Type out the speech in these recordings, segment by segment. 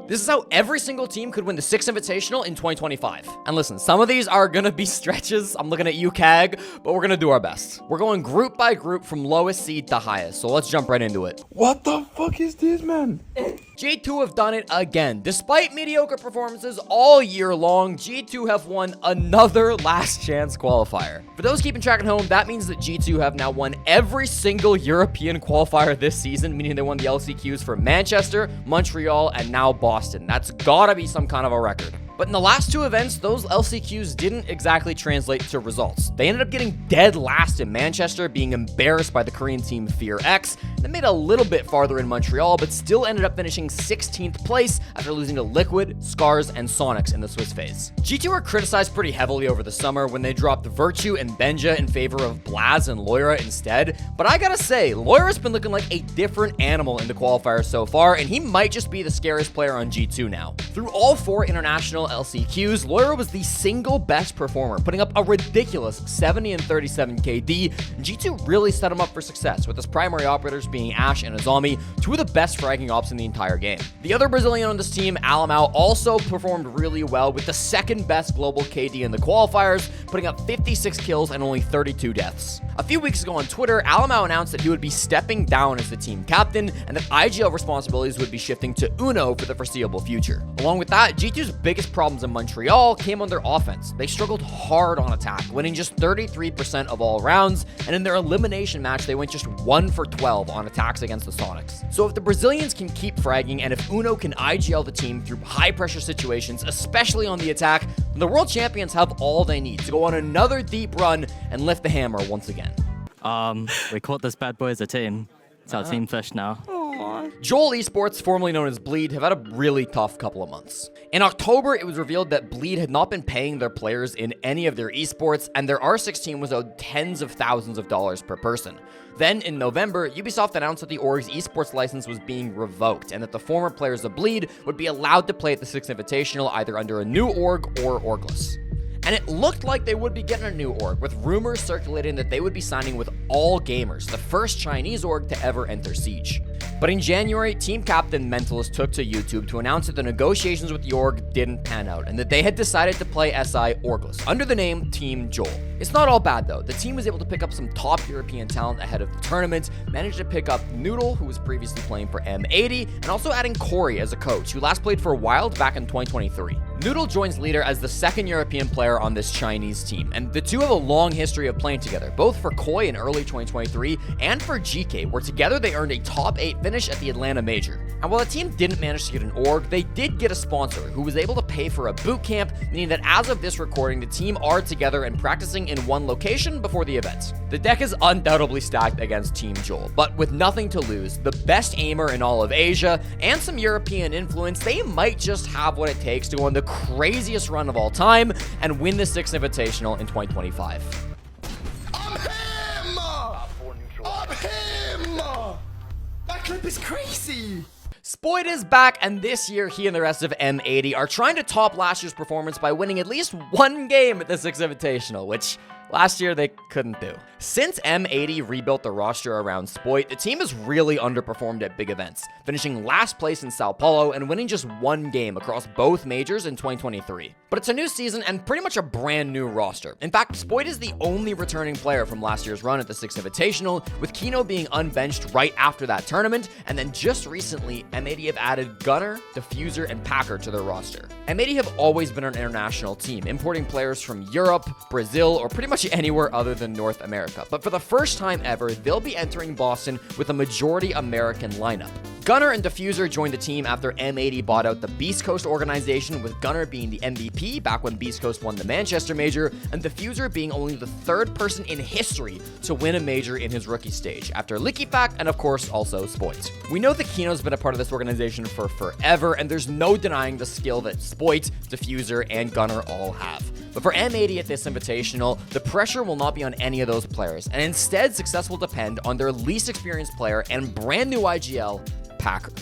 This is how every single team could win the 6th Invitational in 2025. And listen, some of these are gonna be stretches. I'm looking at you, CAG, but we're gonna do our best. We're going group by group from lowest seed to highest, so let's jump right into it. What the fuck is this, man? G2 have done it again. Despite mediocre performances all year long, G2 have won another last chance qualifier. For those keeping track at home, that means that G2 have now won every single European qualifier this season, meaning they won the LCQs for Manchester, Montreal, and now Boston. That's gotta be some kind of a record. But in the last 2 events, those LCQs didn't exactly translate to results. They ended up getting dead last in Manchester, being embarrassed by the Korean team Fear X, and they made a little bit farther in Montreal, but still ended up finishing 16th place after losing to Liquid, ScarZ, and Sonics in the Swiss phase. G2 were criticized pretty heavily over the summer when they dropped Virtue and Benja in favor of Blaz and Loira instead, but I gotta say, Loira's been looking like a different animal in the qualifiers so far, and he might just be the scariest player on G2 now. Through all 4 international LCQs, Loira was the single best performer, putting up a ridiculous 70 and 37 KD. G2 really set him up for success, with his primary operators being Ashe and Azami, 2 of the best fragging ops in the entire game. The other Brazilian on this team, Alamau, also performed really well, with the 2nd best global KD in the qualifiers, putting up 56 kills and only 32 deaths. A few weeks ago on Twitter, Alamau announced that he would be stepping down as the team captain, and that IGL responsibilities would be shifting to Uno for the foreseeable future. Along with that, G2's biggest problems in Montreal came on their offense. They struggled hard on attack, winning just 33% of all rounds, and in their elimination match, they went just 1 for 12 on attacks against the Sonics. So if the Brazilians can keep fragging, and if Uno can IGL the team through high-pressure situations, especially on the attack, then the world champions have all they need to go on another deep run and lift the hammer once again. We caught this bad boy as a team. It's our team fish now. Joel Esports, formerly known as Bleed, have had a really tough couple of months. In October, it was revealed that Bleed had not been paying their players in any of their esports, and their R16 was owed tens of thousands of dollars per person. Then, in November, Ubisoft announced that the org's esports license was being revoked, and that the former players of Bleed would be allowed to play at the 6th Invitational either under a new org or orgless. And it looked like they would be getting a new org, with rumors circulating that they would be signing with All Gamers, the first Chinese org to ever enter Siege. But in January, team captain Mentalist took to YouTube to announce that the negotiations with the org didn't pan out, and that they had decided to play SI orgless, under the name Team Joel. It's not all bad though. The team was able to pick up some top European talent ahead of the tournament, managed to pick up Noodle, who was previously playing for M80, and also adding Corey as a coach, who last played for Wild back in 2023. Noodle joins leader as the 2nd European player on this Chinese team, and the two have a long history of playing together, both for Koi in early 2023 and for GK, where together they earned a top 8 finish at the Atlanta Major. And while the team didn't manage to get an org, they did get a sponsor who was able to pay for a boot camp, meaning that as of this recording, the team are together and practicing in one location before the event. The deck is undoubtedly stacked against Team Joel, but with nothing to lose, the best aimer in all of Asia, and some European influence, they might just have what it takes to go on the craziest run of all time and win the 6th Invitational in 2025. I'm him! I'm him! That clip is crazy! Spoit is back, and this year he and the rest of M80 are trying to top last year's performance by winning at least 1 game at the 6th Invitational, which last year they couldn't do. Since M80 rebuilt the roster around Spoit, the team has really underperformed at big events, finishing last place in Sao Paulo and winning just 1 game across both majors in 2023. But it's a new season and pretty much a brand new roster. In fact, Spoit is the only returning player from last year's run at the 6th Invitational, with Kino being unbenched right after that tournament, and then just recently, M80 have added Gunner, Diffuser, and Packer to their roster. M80 have always been an international team, importing players from Europe, Brazil, or pretty much anywhere other than North America. But for the first time ever, they'll be entering Boston with a majority American lineup. Gunner and Diffuser joined the team after M80 bought out the Beastcoast organization, with Gunner being the MVP back when Beastcoast won the Manchester Major, and Diffuser being only the 3rd person in history to win a major in his rookie stage, after Liquifact and of course also Spoit. We know that Kino's been a part of this organization for forever, and there's no denying the skill that Spoit, Diffuser, and Gunner all have. But for M80 at this Invitational, the pressure will not be on any of those players, and instead success will depend on their least experienced player and brand new IGL, Packer.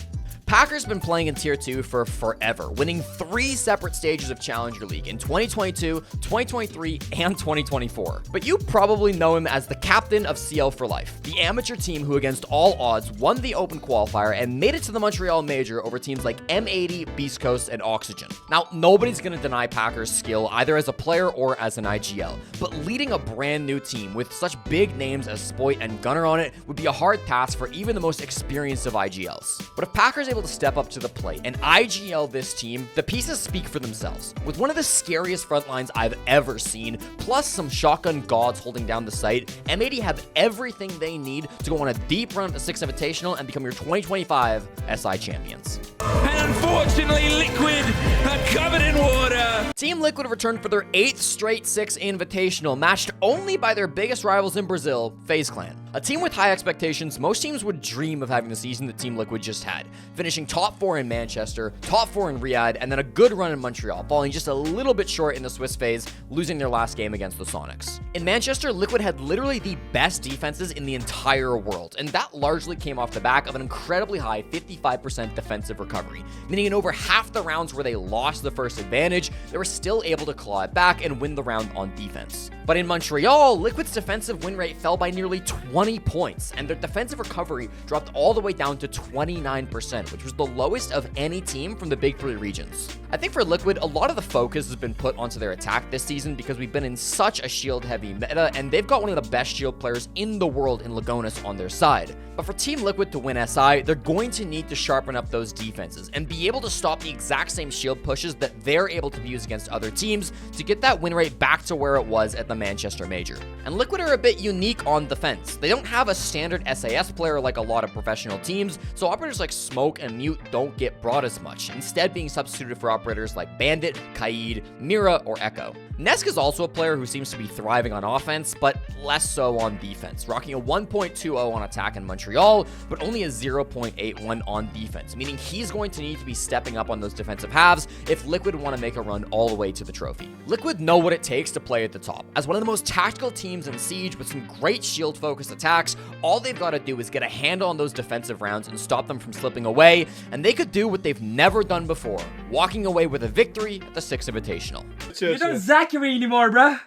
Packer's been playing in Tier 2 for forever, winning 3 separate stages of Challenger League in 2022, 2023, and 2024. But you probably know him as the captain of CL for Life, the amateur team who against all odds won the Open Qualifier and made it to the Montreal Major over teams like M80, Beastcoast, and Oxygen. Now, nobody's going to deny Packer's skill either as a player or as an IGL, but leading a brand new team with such big names as Spoit and Gunner on it would be a hard task for even the most experienced of IGLs. But if Packer's able to step up to the plate and IGL this team, the pieces speak for themselves. With one of the scariest front lines I've ever seen, plus some shotgun gods holding down the site, M80 have everything they need to go on a deep run at the 6 Invitational and become your 2025 SI champions. And unfortunately, Liquid are covered in water. Team Liquid returned for their 8th straight 6 Invitational, matched only by their biggest rivals in Brazil, FaZe Clan. A team with high expectations, most teams would dream of having the season that Team Liquid just had, finishing top 4 in Manchester, top 4 in Riyadh, and then a good run in Montreal, falling just a little bit short in the Swiss phase, losing their last game against the Sonics. In Manchester, Liquid had literally the best defenses in the entire world, and that largely came off the back of an incredibly high 55% defensive recovery, meaning in over half the rounds where they lost the first advantage, they were still able to claw it back and win the round on defense. But in Montreal, Liquid's defensive win rate fell by nearly 20 points, and their defensive recovery dropped all the way down to 29%, which was the lowest of any team from the Big 3 regions. I think for Liquid, a lot of the focus has been put onto their attack this season because we've been in such a shield-heavy meta, and they've got one of the best shield players in the world in Lagonis on their side. But for Team Liquid to win SI, they're going to need to sharpen up those defenses and be able to stop the exact same shield pushes that they're able to use against other teams to get that win rate back to where it was at the Manchester Major. And Liquid are a bit unique on defense. They don't have a standard SAS player like a lot of professional teams, so operators like Smoke and Mute don't get brought as much, instead being substituted for operators like Bandit, Kaid, Mira, or Echo. Nesk is also a player who seems to be thriving on offense, but less so on defense, rocking a 1.20 on attack in Montreal, but only a 0.81 on defense, meaning he's going to need to be stepping up on those defensive halves if Liquid want to make a run all the way to the trophy. Liquid know what it takes to play at the top. As one of the most tactical teams in Siege with some great shield-focused attacks, all they've got to do is get a handle on those defensive rounds and stop them from slipping away, and they could do what they've never done before, walking away with a victory at the 6 Invitational. You don't Zachary anymore, bruh.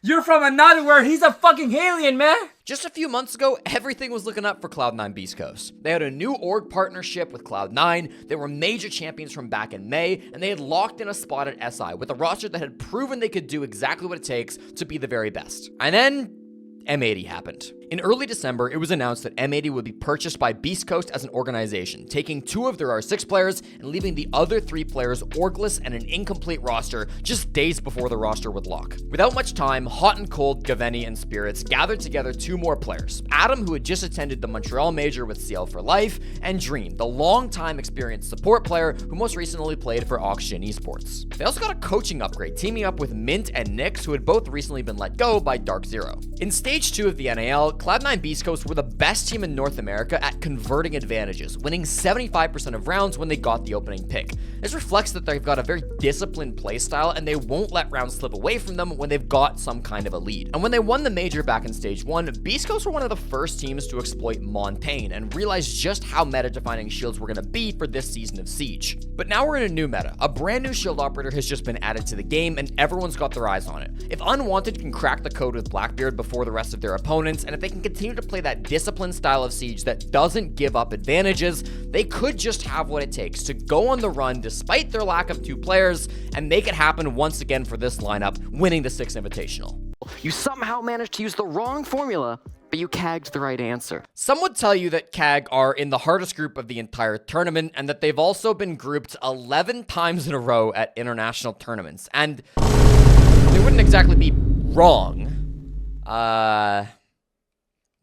You're from another world. He's a fucking alien, man. Just a few months ago, everything was looking up for Cloud9 Beastcoast. They had a new org partnership with Cloud9, they were major champions from back in May, and they had locked in a spot at SI with a roster that had proven they could do exactly what it takes to be the very best. And then M80 happened. In early December, it was announced that M80 would be purchased by Beastcoast as an organization, taking 2 of their R6 players and leaving the other 3 players orgless and an incomplete roster just days before the roster would lock. Without much time, Hot and Cold, Gaveni, and Spirits gathered together 2 more players. Adam, who had just attended the Montreal Major with CL for Life, and Dream, the long-time experienced support player who most recently played for Oxygen Esports. They also got a coaching upgrade, teaming up with Mint and Nyx, who had both recently been let go by DarkZero. In Stage 2 of the NAL, Cloud9 Beastcoast were the best team in North America at converting advantages, winning 75% of rounds when they got the opening pick. This reflects that they've got a very disciplined playstyle and they won't let rounds slip away from them when they've got some kind of a lead. And when they won the major back in Stage 1, Beastcoast were one of the first teams to exploit Montaigne and realize just how meta-defining shields were going to be for this season of Siege. But now we're in a new meta. A brand new shield operator has just been added to the game and everyone's got their eyes on it. If Unwanted can crack the code with Blackbeard before the rest of their opponents, and if they can continue to play that disciplined style of Siege that doesn't give up advantages, they could just have what it takes to go on the run despite their lack of 2 players and make it happen once again for this lineup, winning the 6 Invitational. You somehow managed to use the wrong formula, but you cagged the right answer. Some would tell you that CAG are in the hardest group of the entire tournament and that they've also been grouped 11 times in a row at international tournaments. And they wouldn't exactly be wrong.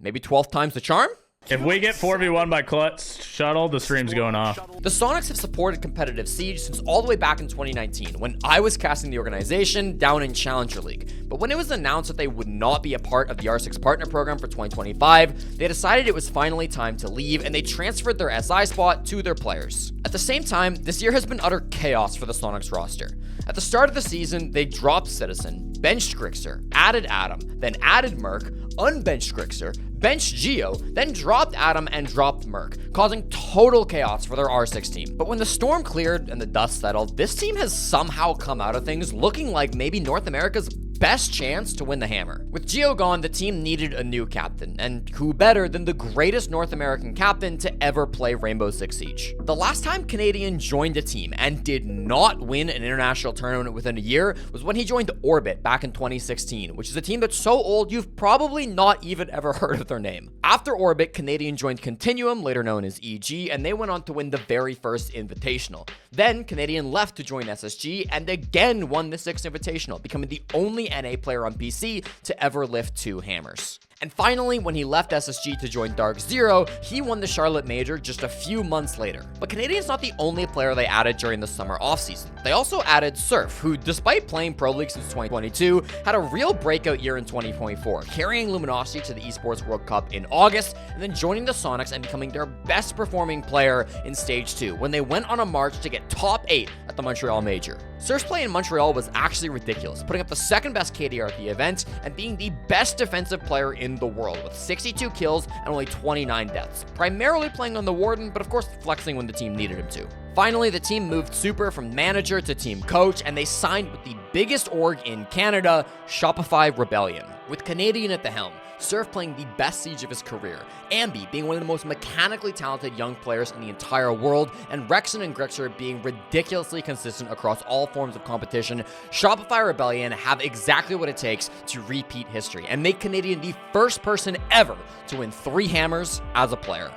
Maybe 12th time's the charm? If we get 4v1 by Clutch Shuttle, the stream's going off. The Sonics have supported competitive Siege since all the way back in 2019, when I was casting the organization down in Challenger League. But when it was announced that they would not be a part of the R6 partner program for 2025, they decided it was finally time to leave, and they transferred their SI spot to their players. At the same time, this year has been utter chaos for the Sonics roster. At the start of the season, they dropped Citizen, benched Grixer, added Adam, then added Merc, unbenched Grixer, benched Geo, then dropped Adam and dropped Merc, causing total chaos for their R6 team. But when the storm cleared and the dust settled, this team has somehow come out of things looking like maybe North America's best chance to win the hammer. With Geo gone, the team needed a new captain, and who better than the greatest North American captain to ever play Rainbow Six Siege. The last time Canadian joined a team and did not win an international tournament within a year was when he joined Orbit back in 2016, which is a team that's so old you've probably not even ever heard of their name. After Orbit, Canadian joined Continuum, later known as EG, and they went on to win the very first Invitational. Then Canadian left to join SSG and again won the 6th Invitational, becoming the only NA player on PC to ever lift 2 hammers. And finally, when he left SSG to join DarkZero, he won the Charlotte Major just a few months later. But Canadian's not the only player they added during the summer offseason. They also added Surf, who, despite playing Pro League since 2022, had a real breakout year in 2024, carrying Luminosity to the Esports World Cup in August, and then joining the Sonics and becoming their best performing player in Stage 2, when they went on a march to get top 8 at the Montreal Major. Surf's play in Montreal was actually ridiculous, putting up the second best KDR at the event and being the best defensive player in the world with 62 kills and only 29 deaths, primarily playing on the Warden, but of course flexing when the team needed him to. Finally, the team moved super from manager to team coach, and they signed with the biggest org in Canada, Shopify Rebellion. With Canadian at the helm, Surf playing the best Siege of his career, Ambi being one of the most mechanically talented young players in the entire world, and Rexon and Grixer being ridiculously consistent across all forms of competition, Shopify Rebellion have exactly what it takes to repeat history and make Canadian the first person ever to win 3 hammers as a player.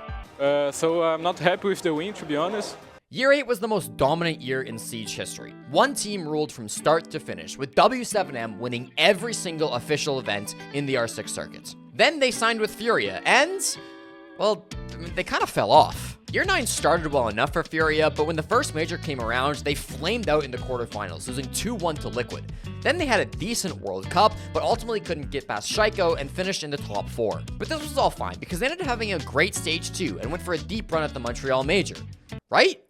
So I'm not happy with the win, to be honest. Year 8 was the most dominant year in Siege history. One team ruled from start to finish, with W7M winning every single official event in the R6 circuit. Then they signed with Furia, and, well, they kind of fell off. Year 9 started well enough for Furia, but when the first major came around, they flamed out in the quarterfinals, losing 2-1 to Liquid. Then they had a decent World Cup, but ultimately couldn't get past Shaiko and finished in the top 4. But this was all fine, because they ended up having a great Stage 2 and went for a deep run at the Montreal Major. Right?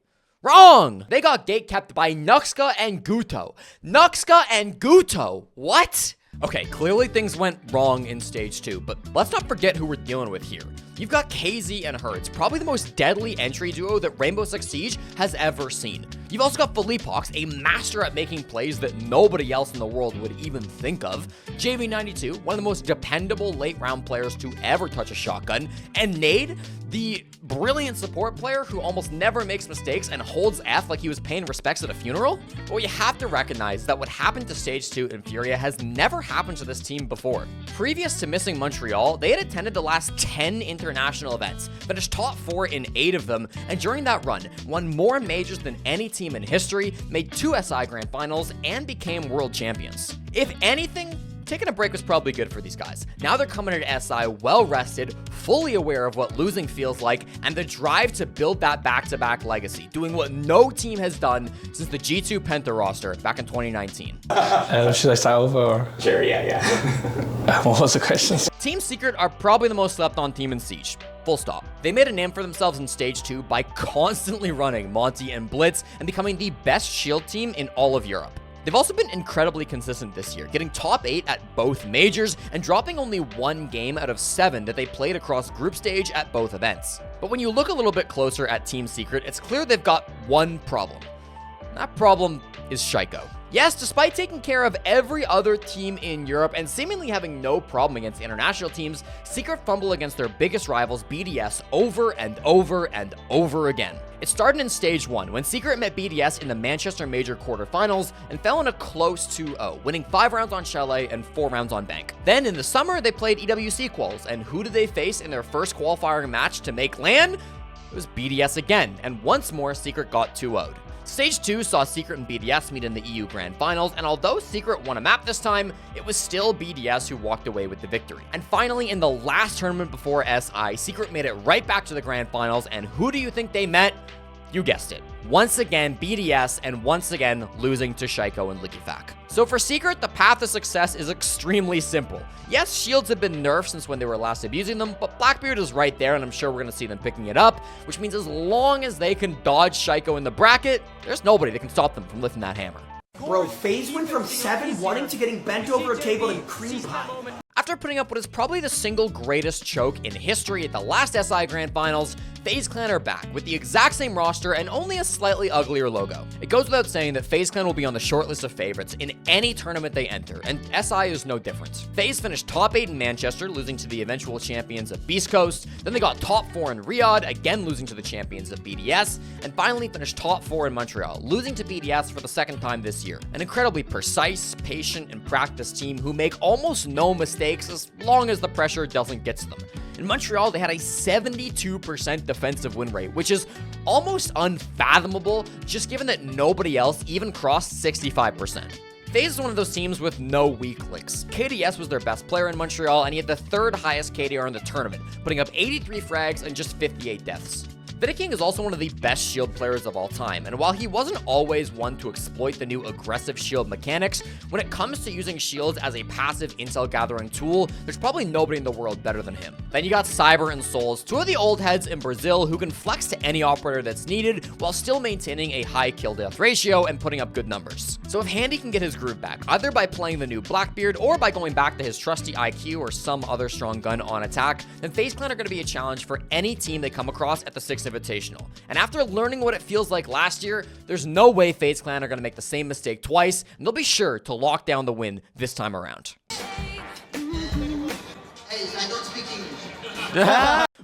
Wrong! They got gatekept by Nuxka and Guto. Nuxka and Guto? What? Okay, clearly things went wrong in Stage 2, but let's not forget who we're dealing with here. You've got KZ and Hertz, probably the most deadly entry duo that Rainbow Six Siege has ever seen. You've also got Philippox, a master at making plays that nobody else in the world would even think of. JV92, one of the most dependable late round players to ever touch a shotgun. And Nade, the brilliant support player who almost never makes mistakes and holds F like he was paying respects at a funeral. But what you have to recognize that what happened to Stage 2 in Furia has never happened to this team before. Previous to missing Montreal, they had attended the last 10 international events, finished top 4 in 8 of them, and during that run, won more majors than any team in history, made 2 SI Grand Finals, and became world champions. If anything, taking a break was probably good for these guys. Now they're coming at SI well-rested, fully aware of what losing feels like, and the drive to build that back-to-back legacy, doing what no team has done since the G2 Penta roster back in 2019. Should I start over? Or? Sure, yeah. What was the question? Team Secret are probably the most slept-on team in Siege. Full stop. They made a name for themselves in Stage 2 by constantly running Monty and Blitz and becoming the best shield team in all of Europe. They've also been incredibly consistent this year, getting top 8 at both majors and dropping only 1 game out of 7 that they played across group stage at both events. But when you look a little bit closer at Team Secret, it's clear they've got one problem. That problem is Shaiko. Yes, despite taking care of every other team in Europe and seemingly having no problem against international teams, Secret fumble against their biggest rivals, BDS, over and over and over again. It started in Stage 1, when Secret met BDS in the Manchester Major quarterfinals and fell in a close 2-0, winning 5 rounds on Chalet and 4 rounds on Bank. Then in the summer, they played EWC quals, and who did they face in their first qualifying match to make LAN? It was BDS again, and once more, Secret got 2-0'd. Stage 2 saw Secret and BDS meet in the EU Grand Finals, and although Secret won a map this time, it was still BDS who walked away with the victory. And finally, in the last tournament before SI, Secret made it right back to the Grand Finals, and who do you think they met? You guessed it. Once again, BDS, and once again, losing to Shaiko and Likifak. So for Secret, the path to success is extremely simple. Yes, shields have been nerfed since when they were last abusing them, but Blackbeard is right there, and I'm sure we're going to see them picking it up, which means as long as they can dodge Shaiko in the bracket, there's nobody that can stop them from lifting that hammer. Bro, FaZe went from 7-1 to getting bent over a table and cream pie. At After putting up what is probably the single greatest choke in history at the last SI Grand Finals, FaZe Clan are back with the exact same roster and only a slightly uglier logo. It goes without saying that FaZe Clan will be on the shortlist of favorites in any tournament they enter, and SI is no different. FaZe finished top 8 in Manchester, losing to the eventual champions of Beastcoast. Then they got top 4 in Riyadh, again losing to the champions of BDS, and finally finished top 4 in Montreal, losing to BDS for the second time this year. An incredibly precise, patient, and practiced team who make almost no mistakes as long as the pressure doesn't get to them. In Montreal, they had a 72% defensive win rate, which is almost unfathomable, just given that nobody else even crossed 65%. FaZe is one of those teams with no weak links. KDS was their best player in Montreal, and he had the 3rd highest KDR in the tournament, putting up 83 frags and just 58 deaths. Vidiking is also one of the best shield players of all time, and while he wasn't always one to exploit the new aggressive shield mechanics, when it comes to using shields as a passive intel gathering tool, there's probably nobody in the world better than him. Then you got Cyber and Souls, 2 of the old heads in Brazil who can flex to any operator that's needed while still maintaining a high kill death ratio and putting up good numbers. So if Handy can get his groove back, either by playing the new Blackbeard or by going back to his trusty IQ or some other strong gun on attack, then FaZe Clan are going to be a challenge for any team they come across at the 6th Invitational. And after learning what it feels like last year, there's no way FaZe Clan are going to make the same mistake twice, and they'll be sure to lock down the win this time around.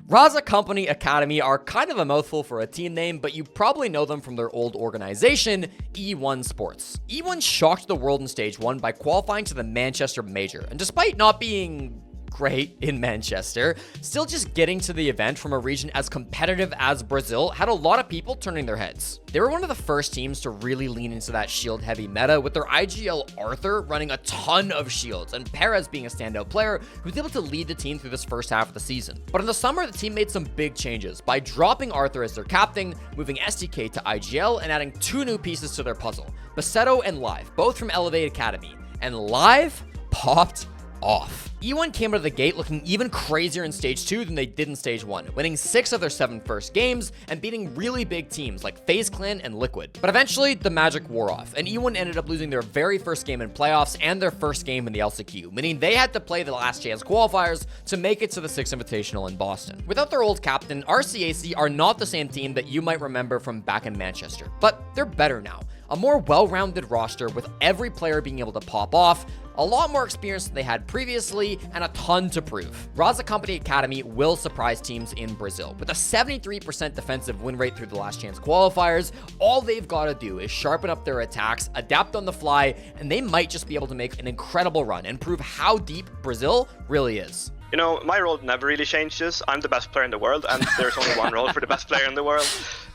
Raza Company Academy are kind of a mouthful for a team name, but you probably know them from their old organization, E1 Sports. E1 shocked the world in Stage 1 by qualifying to the Manchester Major, and despite not being great in Manchester, still just getting to the event from a region as competitive as Brazil had a lot of people turning their heads. They were one of the first teams to really lean into that shield heavy meta, with their IGL Arthur running a ton of shields and Perez being a standout player who was able to lead the team through this first half of the season. But in the summer, the team made some big changes by dropping Arthur as their captain, moving SDK to IGL, and adding 2 new pieces to their puzzle, Baseto and Live, both from Elevate Academy. And Live popped off. E1 came out of the gate looking even crazier in Stage 2 than they did in Stage 1, winning 6 of their 7 first games and beating really big teams like FaZe Clan and Liquid. But eventually, the magic wore off, and E1 ended up losing their very first game in playoffs and their first game in the LCQ, meaning they had to play the last chance qualifiers to make it to the 6th Invitational in Boston. Without their old captain, RCAC are not the same team that you might remember from back in Manchester, but they're better now. A more well-rounded roster with every player being able to pop off, a lot more experience than they had previously, and a ton to prove. Raza Company Academy will surprise teams in Brazil. With a 73% defensive win rate through the last chance qualifiers, all they've got to do is sharpen up their attacks, adapt on the fly, and they might just be able to make an incredible run and prove how deep Brazil really is. You know, my role never really changes. I'm the best player in the world, and there's only one role for the best player in the world.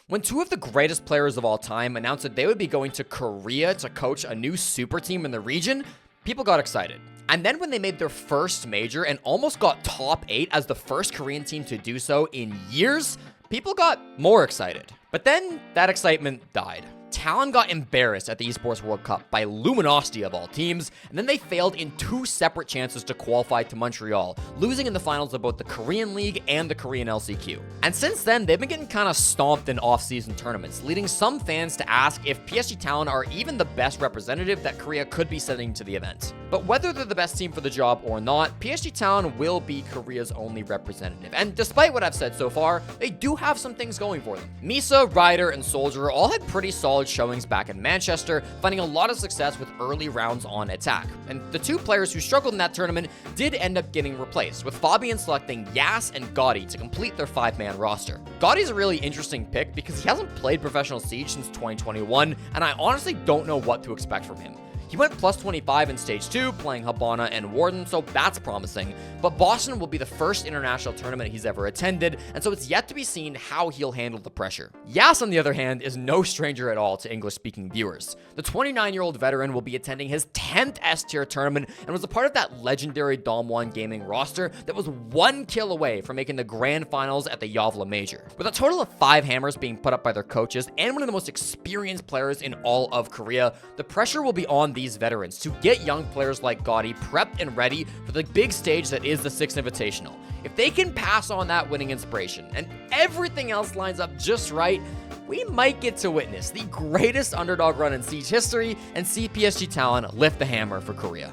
When 2 of the greatest players of all time announced that they would be going to Korea to coach a new super team in the region, people got excited. And then when they made their first major and almost got top 8 as the first Korean team to do so in years, people got more excited. But then that excitement died. Talon got embarrassed at the Esports World Cup by Luminosity of all teams, and then they failed in 2 separate chances to qualify to Montreal, losing in the finals of both the Korean League and the Korean LCQ. And since then, they've been getting kind of stomped in off-season tournaments, leading some fans to ask if PSG Talon are even the best representative that Korea could be sending to the event. But whether they're the best team for the job or not, PSG Talon will be Korea's only representative. And despite what I've said so far, they do have some things going for them. Misa, Ryder, and Soldier all had pretty solid showings back in Manchester, finding a lot of success with early rounds on attack. And the 2 players who struggled in that tournament did end up getting replaced, with Fabian selecting Yas and Gotti to complete their 5-man roster. Gotti's a really interesting pick because he hasn't played professional Siege since 2021, and I honestly don't know what to expect from him. He went plus 25 in Stage 2, playing Habana and Warden, so that's promising. But Boston will be the first international tournament he's ever attended, and so it's yet to be seen how he'll handle the pressure. Yas, on the other hand, is no stranger at all to English-speaking viewers. The 29-year-old veteran will be attending his 10th S-tier tournament and was a part of that legendary Dom 1 Gaming roster that was 1 kill away from making the grand finals at the Yavla Major. With a total of 5 hammers being put up by their coaches and one of the most experienced players in all of Korea, the pressure will be on these veterans to get young players like Gotti prepped and ready for the big stage that is the 6th Invitational. If they can pass on that winning inspiration and everything else lines up just right, we might get to witness the greatest underdog run in Siege history and see PSG Talon lift the hammer for Korea.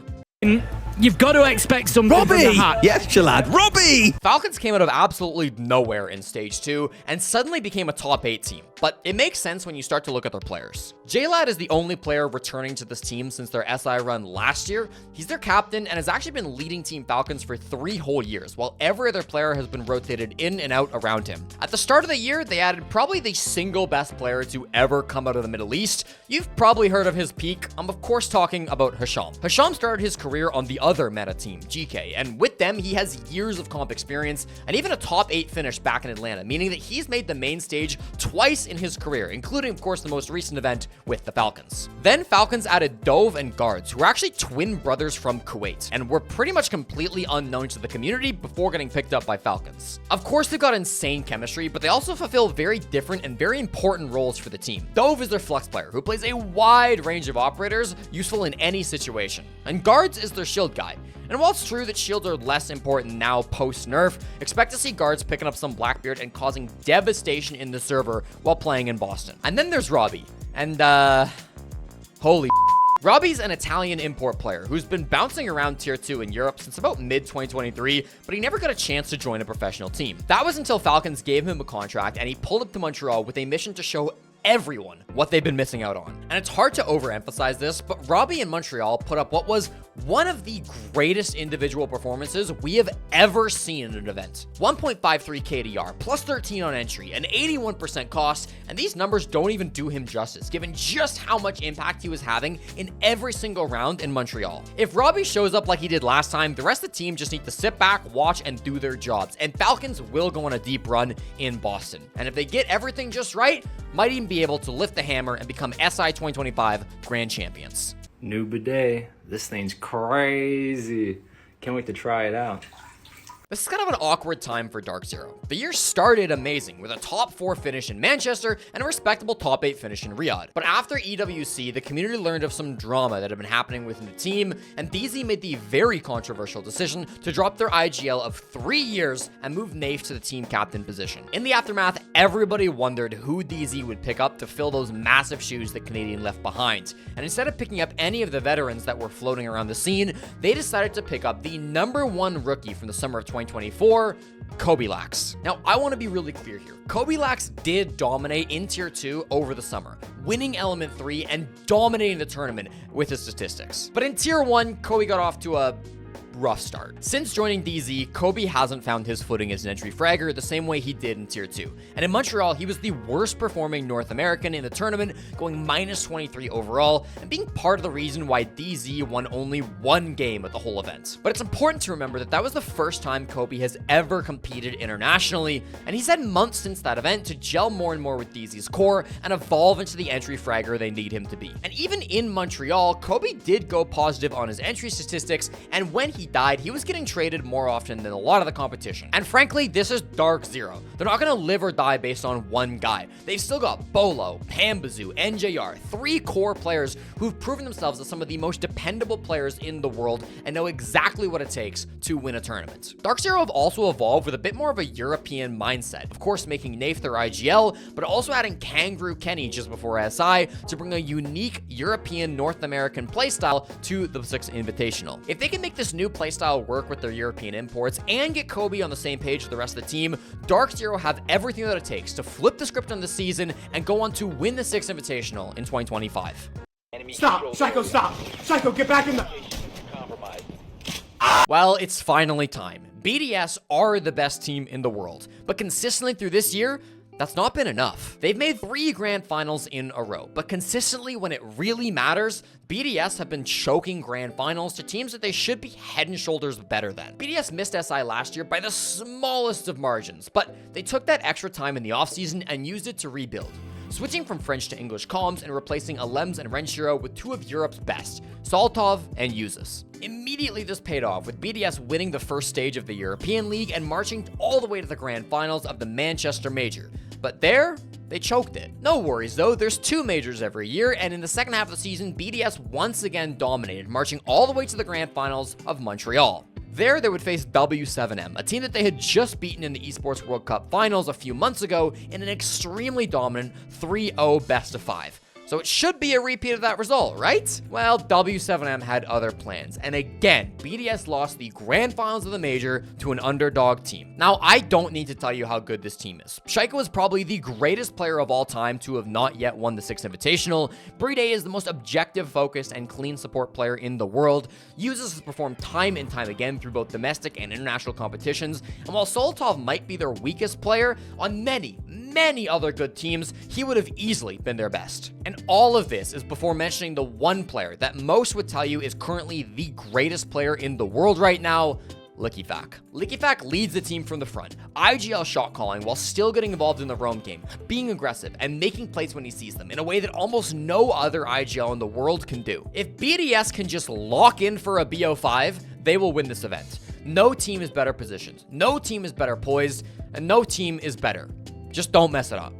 You've got to expect something from the hat. Yes, Shalad. Robbie! Falcons came out of absolutely nowhere in Stage 2 and suddenly became a top 8 team. But it makes sense when you start to look at their players. JLad is the only player returning to this team since their SI run last year. He's their captain and has actually been leading Team Falcons for 3 whole years, while every other player has been rotated in and out around him. At the start of the year, they added probably the single best player to ever come out of the Middle East. You've probably heard of his peak. I'm of course talking about Hisham. Hisham started his career on the other meta team, GK, and with them, he has years of comp experience and even a top 8 finish back in Atlanta, meaning that he's made the main stage twice in his career, including, of course, the most recent event with the Falcons. Then Falcons added Dove and GardZ, who are actually twin brothers from Kuwait, and were pretty much completely unknown to the community before getting picked up by Falcons. Of course, they've got insane chemistry, but they also fulfill very different and very important roles for the team. Dove is their flex player, who plays a wide range of operators, useful in any situation. And GardZ is their shield guy. And while it's true that shields are less important now post-nerf, expect to see GardZ picking up some Blackbeard and causing devastation in the server while playing in Boston. And then there's Robbie. And, holy Robbie's an Italian import player who's been bouncing around tier 2 in Europe since about mid-2023, but he never got a chance to join a professional team. That was until Falcons gave him a contract and he pulled up to Montreal with a mission to show everyone what they've been missing out on. And it's hard to overemphasize this, but Robbie in Montreal put up what was one of the greatest individual performances we have ever seen in an event. 1.53 KDR, plus 13 on entry, an 81% cost, and these numbers don't even do him justice, given just how much impact he was having in every single round in Montreal. If Robbie shows up like he did last time, the rest of the team just need to sit back, watch, and do their jobs, and Falcons will go on a deep run in Boston. And if they get everything just right, might even be able to lift the hammer and become SI 2025 Grand Champions. New bidet. This thing's crazy. Can't wait to try it out. This is kind of an awkward time for DarkZero. The year started amazing with a top 4 finish in Manchester and a respectable top 8 finish in Riyadh. But after EWC, the community learned of some drama that had been happening within the team, and DZ made the very controversial decision to drop their IGL of 3 years and move Nafe to the team captain position. In the aftermath, everybody wondered who DZ would pick up to fill those massive shoes that Canadian left behind. And instead of picking up any of the veterans that were floating around the scene, they decided to pick up the #1 rookie from the summer of 2024, Kobe.Lax. Now, I want to be really clear here. Kobe.Lax did dominate in Tier 2 over the summer, winning Element 3 and dominating the tournament with his statistics. But in Tier 1, Kobe got off to a rough start. Since joining DZ, Kobe hasn't found his footing as an entry fragger the same way he did in Tier 2. And in Montreal, he was the worst performing North American in the tournament, going -23 overall, and being part of the reason why DZ won only 1 game at the whole event. But it's important to remember that that was the first time Kobe has ever competed internationally, and he's had months since that event to gel more and more with DZ's core and evolve into the entry fragger they need him to be. And even in Montreal, Kobe did go positive on his entry statistics, and when he died, he was getting traded more often than a lot of the competition. And frankly, this is DarkZero. They're not going to live or die based on one guy. They've still got Bolo, Pambazoo, NJR, 3 core players who've proven themselves as some of the most dependable players in the world and know exactly what it takes to win a tournament. DarkZero have also evolved with a bit more of a European mindset, of course making Nafe their IGL, but also adding Kangaroo Kenny just before SI to bring a unique European North American playstyle to the 6 Invitational. If they can make this new playstyle work with their European imports and get Kobe on the same page with the rest of the team, DarkZero have everything that it takes to flip the script on the season and go on to win the 6 Invitational in 2025. Stop! Psycho, stop! Psycho, get back in the... Well, it's finally time. BDS are the best team in the world, but consistently through this year, that's not been enough. They've made 3 grand finals in a row, but consistently when it really matters, BDS have been choking grand finals to teams that they should be head and shoulders better than. BDS missed SI last year by the smallest of margins, but they took that extra time in the offseason and used it to rebuild, switching from French to English comms and replacing Alems and Renshiro with 2 of Europe's best, Saltov and Yuzis. Immediately this paid off, with BDS winning the first stage of the European League and marching all the way to the grand finals of the Manchester Major. But there, they choked it. No worries though, there's 2 majors every year, and in the second half of the season, BDS once again dominated, marching all the way to the grand finals of Montreal. There, they would face W7M, a team that they had just beaten in the Esports World Cup finals a few months ago in an extremely dominant 3-0 best of 5. So it should be a repeat of that result, right? Well, W7M had other plans. And again, BDS lost the grand finals of the major to an underdog team. Now, I don't need to tell you how good this team is. Shaiko is probably the greatest player of all time to have not yet won the 6th Invitational. Brede is the most objective, focused, and clean support player in the world. Uses has performed time and time again through both domestic and international competitions. And while Solotov might be their weakest player, on many other good teams, he would have easily been their best. And all of this is before mentioning the one player that most would tell you is currently the greatest player in the world right now, LickyFac. LickyFac leads the team from the front, IGL shot calling while still getting involved in the roam game, being aggressive and making plays when he sees them in a way that almost no other IGL in the world can do. If BDS can just lock in for a BO5, they will win this event. No team is better positioned, no team is better poised, and no team is better. Just don't mess it up.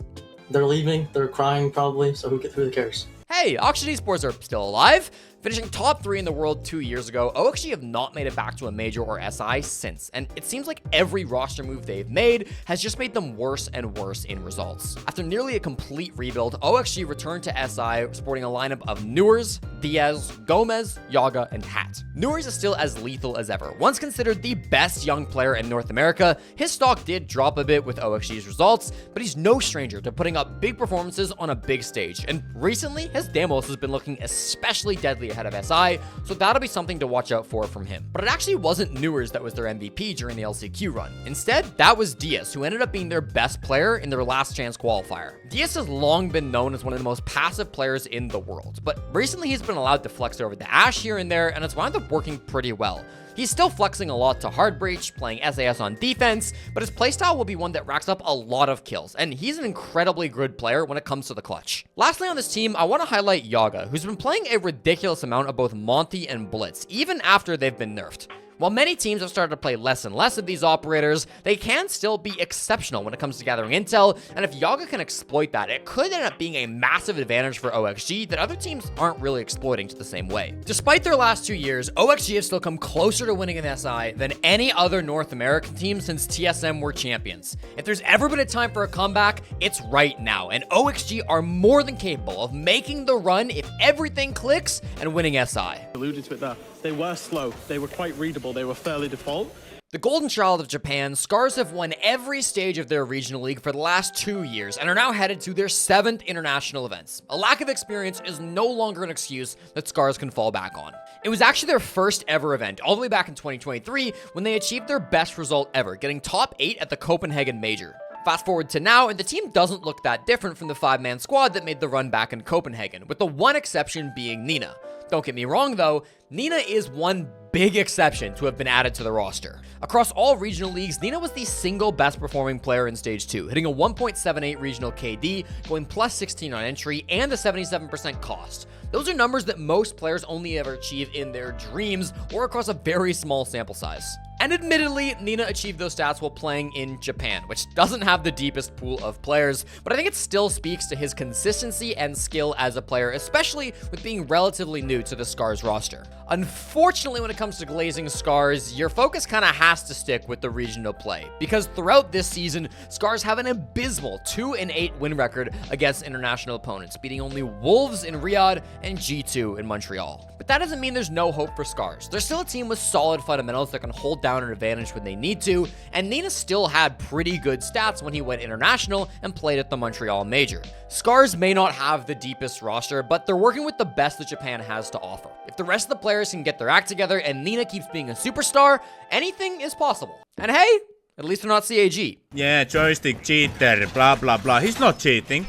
They're leaving, they're crying probably, so who cares? Hey, Auction Esports are still alive. Finishing top 3 in the world 2 years ago, OXG have not made it back to a major or SI since, and it seems like every roster move they've made has just made them worse and worse in results. After nearly a complete rebuild, OXG returned to SI sporting a lineup of Newers, Diaz, Gomez, Yaga, and Hat. Newers is still as lethal as ever. Once considered the best young player in North America, his stock did drop a bit with OXG's results, but he's no stranger to putting up big performances on a big stage, and recently his Damos has been looking especially deadly ahead of SI, so that'll be something to watch out for from him. But it actually wasn't Newers that was their MVP during the LCQ run. Instead, that was Diaz, who ended up being their best player in their last chance qualifier. Diaz has long been known as one of the most passive players in the world, but recently he's been allowed to flex over the Ashe here and there, and it's wound up working pretty well. He's still flexing a lot to hard breach, playing SAS on defense, but his playstyle will be one that racks up a lot of kills, and he's an incredibly good player when it comes to the clutch. Lastly on this team, I want to highlight Yaga, who's been playing a ridiculous amount of both Monty and Blitz, even after they've been nerfed. While many teams have started to play less and less of these operators, they can still be exceptional when it comes to gathering intel, and if Yaga can exploit that, it could end up being a massive advantage for OXG that other teams aren't really exploiting to the same way. Despite their last 2 years, OXG has still come closer to winning an SI than any other North American team since TSM were champions. If there's ever been a time for a comeback, it's right now, and OXG are more than capable of making the run if everything clicks and winning SI. Alluded to it there. They were slow, they were quite readable, they were fairly default. The Golden Child of Japan, ScarZ have won every stage of their regional league for the last 2 years and are now headed to their 7th international events. A lack of experience is no longer an excuse that ScarZ can fall back on. It was actually their first ever event, all the way back in 2023, when they achieved their best result ever, getting top 8 at the Copenhagen Major. Fast forward to now, and the team doesn't look that different from the 5-man squad that made the run back in Copenhagen, with the one exception being Nina. Don't get me wrong though, Nina is one big exception to have been added to the roster. Across all regional leagues, Nina was the single best performing player in Stage 2, hitting a 1.78 regional KD, going plus 16 on entry, and a 77% cost. Those are numbers that most players only ever achieve in their dreams or across a very small sample size. And admittedly, Nina achieved those stats while playing in Japan, which doesn't have the deepest pool of players, but I think it still speaks to his consistency and skill as a player, especially with being relatively new to the ScarZ roster. Unfortunately, when it comes to glazing ScarZ, your focus kind of has to stick with the regional play, because throughout this season, ScarZ have an abysmal 2-8 win record against international opponents, beating only Wolves in Riyadh and G2 in Montreal. But that doesn't mean there's no hope for ScarZ. They're still a team with solid fundamentals that can hold down an advantage when they need to, and Nina still had pretty good stats when he went international and played at the Montreal Major. ScarZ may not have the deepest roster, but they're working with the best that Japan has to offer. If the rest of the players can get their act together and Nina keeps being a superstar, anything is possible. And hey, at least they're not CAG. Yeah, joystick cheater, blah blah blah. He's not cheating.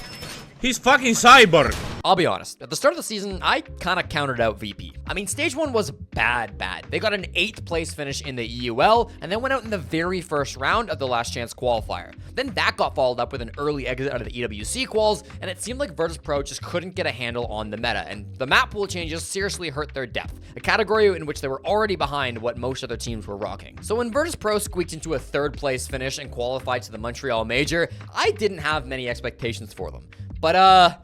He's fucking cyborg. I'll be honest, at the start of the season, I kind of counted out VP. I mean, Stage 1 was bad. They got an 8th place finish in the EUL, and then went out in the very first round of the last chance qualifier. Then that got followed up with an early exit out of the EWC quals, and it seemed like Virtus.pro just couldn't get a handle on the meta, and the map pool changes seriously hurt their depth, a category in which they were already behind what most other teams were rocking. So when Virtus.pro squeaked into a 3rd place finish and qualified to the Montreal Major, I didn't have many expectations for them. But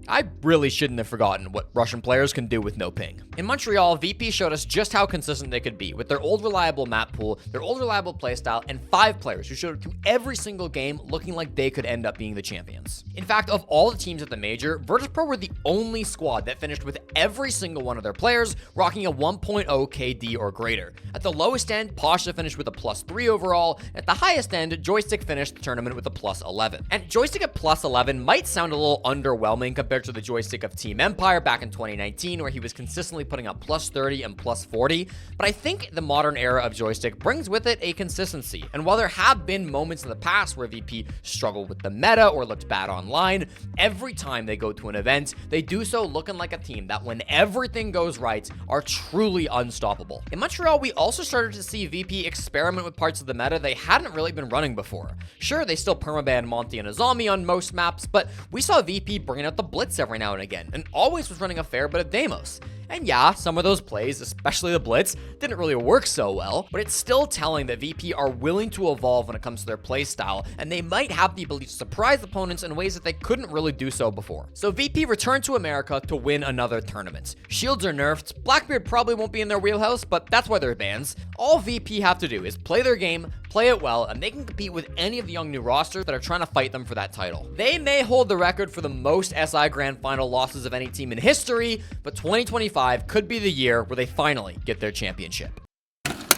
I really shouldn't have forgotten what Russian players can do with no ping. In Montreal, VP showed us just how consistent they could be with their old reliable map pool, their old reliable playstyle, and 5 players who showed up to every single game looking like they could end up being the champions. In fact, of all the teams at the major, Virtus.pro were the only squad that finished with every single one of their players rocking a 1.0 KD or greater. At the lowest end, Pasha finished with a +3 overall. At the highest end, Joystick finished the tournament with a +11. And Joystick at +11 might sound a little underwhelming compared to the Joystick of Team Empire back in 2019, where he was consistently putting up +30 and +40, but I think the modern era of Joystick brings with it a consistency. And while there have been moments in the past where VP struggled with the meta or looked bad online, every time they go to an event, they do so looking like a team that, when everything goes right, are truly unstoppable. In Montreal, we also started to see VP experiment with parts of the meta they hadn't really been running before. Sure, they still permaban Monty and Azami on most maps, but we saw VP bringing out the Blitz every now and again, and always was running a fair bit of Deimos. And yeah, some of those plays, especially the Blitz, didn't really work so well, but it's still telling that VP are willing to evolve when it comes to their play style, and they might have the ability to surprise opponents in ways that they couldn't really do so before. So VP returned to America to win another tournament. Shields are nerfed, Blackbeard probably won't be in their wheelhouse, but that's why they're bans. All VP have to do is play their game, play it well, and they can compete with any of the young new rosters that are trying to fight them for that title. They may hold the record for the most SI Grand Final losses of any team in history, but 2025 could be the year where they finally get their championship.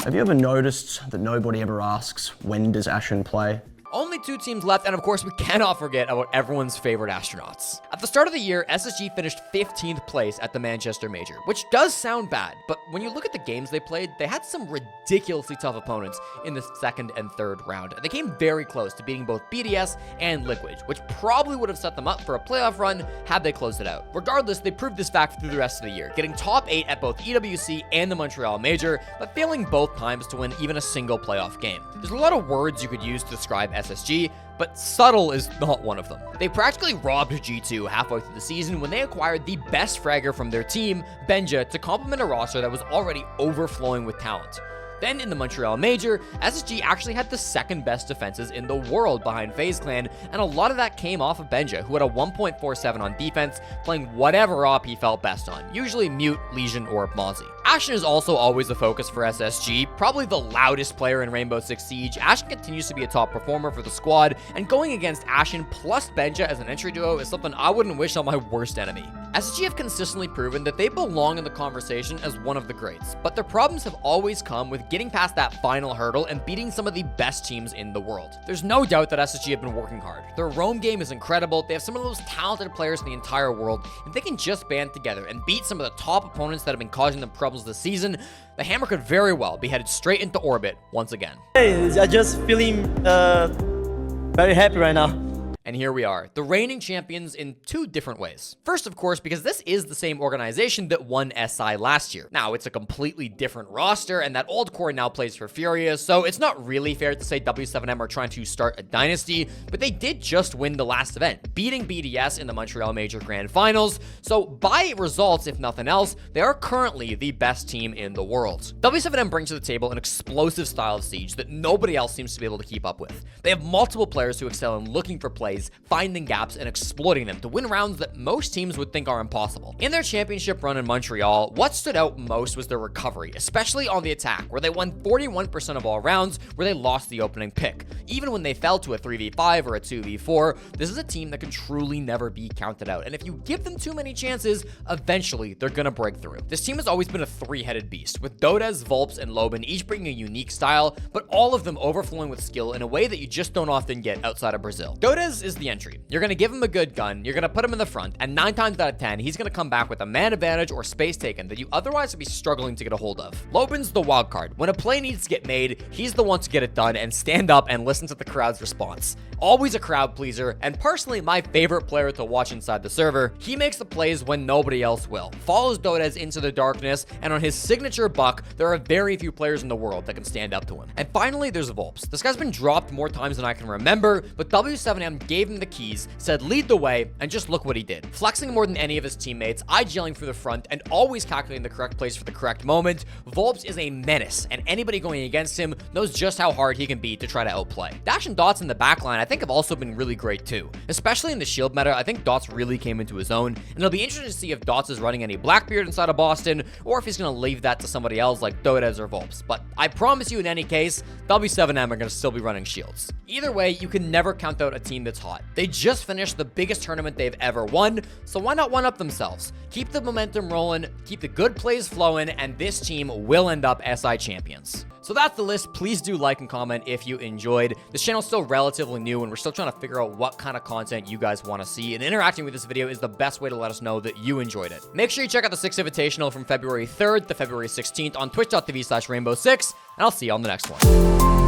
Have you ever noticed that nobody ever asks, when does Ashen play? Only 2 teams left, and of course, we cannot forget about everyone's favorite astronauts. At the start of the year, SSG finished 15th place at the Manchester Major, which does sound bad, but when you look at the games they played, they had some ridiculously tough opponents in the 2nd and 3rd round. They came very close to beating both BDS and Liquid, which probably would have set them up for a playoff run had they closed it out. Regardless, they proved this fact through the rest of the year, getting top 8 at both EWC and the Montreal Major, but failing both times to win even a single playoff game. There's a lot of words you could use to describe SSG, but subtle is not one of them. They practically robbed G2 halfway through the season when they acquired the best fragger from their team, Benja, to complement a roster that was already overflowing with talent. Then in the Montreal Major, SSG actually had the 2nd best defenses in the world behind FaZe Clan, and a lot of that came off of Benja, who had a 1.47 on defense, playing whatever op he felt best on, usually Mute, Legion, or Mozzie. Ashen is also always a focus for SSG, probably the loudest player in Rainbow Six Siege. Ashen continues to be a top performer for the squad, and going against Ashen plus Benja as an entry duo is something I wouldn't wish on my worst enemy. SSG have consistently proven that they belong in the conversation as one of the greats, but their problems have always come with getting past that final hurdle and beating some of the best teams in the world. There's no doubt that SSG have been working hard. Their roam game is incredible, they have some of the most talented players in the entire world. If they can just band together and beat some of the top opponents that have been causing them problems this season, the Hammer could very well be headed straight into orbit once again. Hey, I'm just feeling very happy right now. And here we are, the reigning champions in 2 different ways. First, of course, because this is the same organization that won SI last year. Now, it's a completely different roster, and that old core now plays for Furia, so it's not really fair to say W7M are trying to start a dynasty, but they did just win the last event, beating BDS in the Montreal Major Grand Finals, so by results, if nothing else, they are currently the best team in the world. W7M brings to the table an explosive style of Siege that nobody else seems to be able to keep up with. They have multiple players who excel in looking for plays, finding gaps, and exploiting them to win rounds that most teams would think are impossible. In their championship run in Montreal, what stood out most was their recovery, especially on the attack, where they won 41% of all rounds where they lost the opening pick. Even when they fell to a 3v5 or a 2v4, this is a team that can truly never be counted out, and if you give them too many chances, eventually they're gonna break through. This team has always been a 3-headed beast, with Dodez, Volps, and Loben each bringing a unique style, but all of them overflowing with skill in a way that you just don't often get outside of Brazil. Dodez is the entry. You're going to give him a good gun, you're going to put him in the front, and 9 times out of 10, he's going to come back with a man advantage or space taken that you otherwise would be struggling to get a hold of. Loben's the wild card. When a play needs to get made, he's the one to get it done and stand up and listen to the crowd's response. Always a crowd pleaser, and personally my favorite player to watch inside the server. He makes the plays when nobody else will, follows Dodez into the darkness, and on his signature buck, there are very few players in the world that can stand up to him. And finally, there's Volps. This guy's been dropped more times than I can remember, but W7M gave him the keys, said lead the way, and just look what he did. Flexing more than any of his teammates, IGLing through the front, and always calculating the correct plays for the correct moment, Volps is a menace, and anybody going against him knows just how hard he can be to try to outplay. Dash and Dots in the backline I think have also been really great too. Especially in the shield meta, I think Dots really came into his own, and it'll be interesting to see if Dots is running any Blackbeard inside of Boston, or if he's going to leave that to somebody else like Dodes or Volps. But I promise you in any case, W7M are going to still be running shields. Either way, you can never count out a team that's hot. They just finished the biggest tournament they've ever won, so why not one-up themselves? Keep the momentum rolling, keep the good plays flowing, and this team will end up SI champions. So that's the list. Please do like and comment if you enjoyed. This channel's still relatively new and we're still trying to figure out what kind of content you guys want to see, and interacting with this video is the best way to let us know that you enjoyed it. Make sure you check out the 6th Invitational from February 3rd to February 16th on twitch.tv/rainbow6, and I'll see you on the next one.